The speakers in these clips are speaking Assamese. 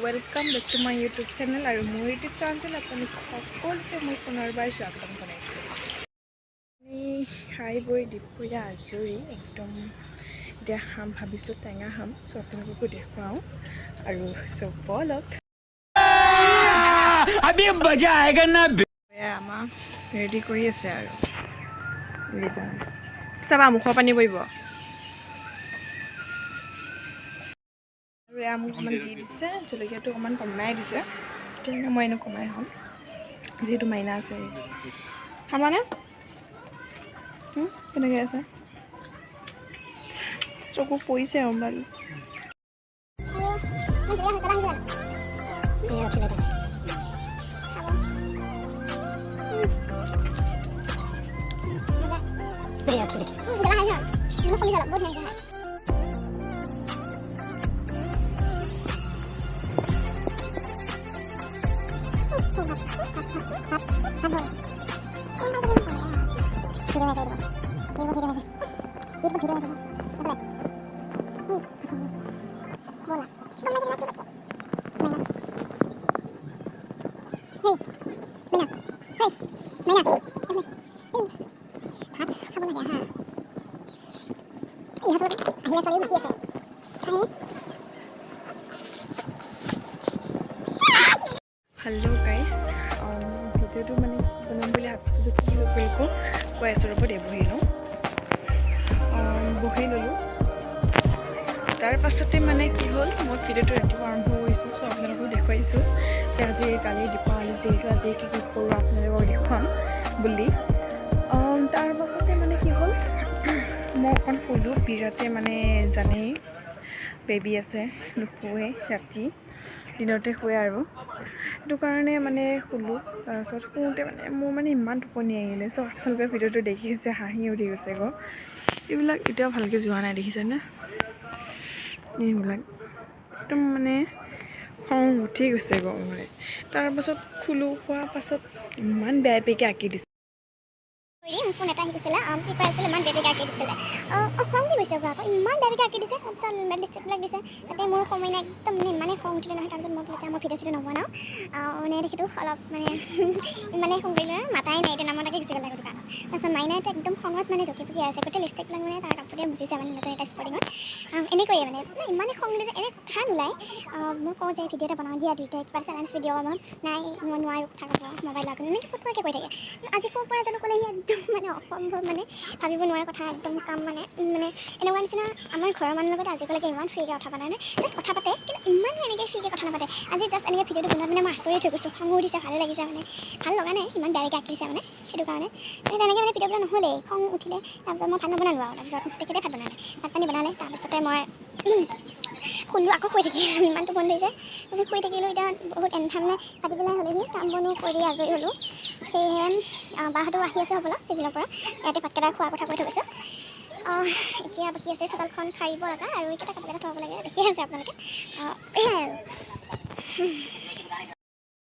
Welcome back to my YouTube channel. আৰু মোৰ YouTube channel আপুনি সকলোকে মই পুনৰবাৰ স্বাগতম জনাইছো। আমি খাই বৈ দুপৰীয়া আজৰি একদম এতিয়া হাম ভাবিছো টেঙা হাম আপোনালোককো দেখুৱাও আৰু বলক अभी मजा आएगा ना আমা ৰেডি কৰি আছে আৰু চাবা মুখৰ পানী পৰিব আৰু আমু অকমান দি দিছে জলকীয়াটো অকমান কমাই দিছে তেনে মই এনে কমাই হল যেহেতু মাইনা আছে খামানে কেনেকৈ আছে চকু পৰিছে অম্বাল Hello guys, video tu mana belum boleh aku belko kau esok apa dia boleh lo, boleh lo. Tar pasate mana kihol, mau video tu nanti warm ho isu, so aku nak dekho isu. Saya je kali di pali je kiki kau aku nak buat dekhon, boleh. Tar pasate mana kihol, mau kan pulu birate mana jane baby ase, nukhue jati. দিনতে হৈ আৰু এটো কাৰণে মানে খুলু তাৰছত কোতে মানে মোৰ মানে ইমান টোপনি আহিলে সো আপোনালোকে ভিডিওটো দেখিছে হাঁহি উঠি গৈছে গো এইবিলাক এতিয়া ভালকে যোৱা নাই দেখিছে না এইবিলাক একদম মানে খং উঠি গৈছে গো মানে তাৰ পাছত খুলু খোৱা পাছত ইমান বেয়া পেকে আকি দিছে ফোন এটা আহিছিল কি কৈ আছিল ইমান বেয়া আকি দিছিল খং কি হৈছে আকৌ ইমান বেয়া আকি দিছে তাল মেডিচিন লাগিছে তাতে মোৰ সময় নাই একদম মানে খং উঠিলে নহয় তাৰপিছত মই তেতিয়া মই ভিডিঅ' নবনাও মানে দেখিটো অলপ মানে খং কৰিলে মাতাই নাই এতিয়া নামতাকে গুচি গ'ল দোকান তাৰপিছত মাইনাইটো একদম খঙত মানে জকি পুকি আছে গোটেই লিপষ্টিক লাগ মানে তাৰ কাপোৰতে মুচিছে মানে নতুন এটা স্পৰ্টিঙত এনেকৈয়ে মানে ইমানে খং উঠিছে এনে কথা নোলায় মই কওঁ যে ভিডিঅ' এটা বনাওঁ দিয়া দুইটাই কিবা চেলেঞ্জ ভিডিঅ' মই নাই মই নোৱাৰোঁ কথা ক'ব মোবাইল লাগি এনেকৈ ফটফটকৈ কৈ থাকে আজি ক'ৰ পৰা জানো ক'লে একদম মানে অসম্ভৱ মানে ভাবিব নোৱাৰা কথা একদম কাম মানে এনেকুৱা নিচিনা আমাৰ ঘৰৰ মানুহৰ লগত আজিকালৈকে ইমান ফ্ৰীকৈ কথা পাতা নাই জাষ্ট কথা পাতে কিন্তু ইমান এনেকৈ ফ্ৰীকৈ কথা নাপাতে আজি জাষ্ট এনেকৈ ভিডিঅ'টো বনোৱাত মানে মই আচৰিত হৈ গৈছোঁ খং উঠিছে ভালে লাগিছে মানে ভাল লগা নাই ইমান বেয়াকৈ আঁকিছে মানে সেইটো কাৰণে তেনেকৈ মানে ভিডিঅ'বিলাক নহ'লেই খং উঠিলে তাৰপিছত মই ভাত নবনালোঁ আৰু তাৰপিছত তেখেতে ভাত বনালে ভাত পানী বনালে তাৰপিছতে মই শুলোঁ আকৌ শুই থাকিলোঁ ইমানটো বন্ধ হৈছে তাৰপিছত শুই থাকিলোঁ এতিয়া বহুত এনথাম মানে কাটি পেলাই হ'লেহি কাম বনো কৰি আজৰি হ'লোঁ সেয়েহে বাহঁতো আহি আছে হ'বলা চিভিলৰ পৰা ইয়াতে ভাতকেইটা খোৱাৰ কথা কৈ থৈ গৈছে এতিয়া বাকী আছে চোতালখন সাৰিব লগা আৰু এইকেইটা কাপোৰকেইটা চাব লাগে দেখিয়ে আছে আপোনালোকে এয়াই আৰু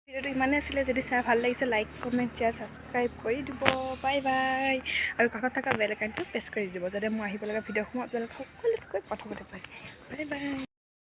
ভিডিঅ'টো ইমানেই আছিলে যদি চাই ভাল লাগিছে লাইক কমেণ্ট শ্বেয়াৰ ছাবস্ক্ৰাইব কৰি দিব বাই বাই আৰু কাষত থকা বেল আইকনটো প্ৰেছ কৰি দিব যাতে মই আহিব লগা ভিডিঅ'সমূহ আপোনালোকে সকলোতকৈ প্ৰথমতে পায় বাই বাই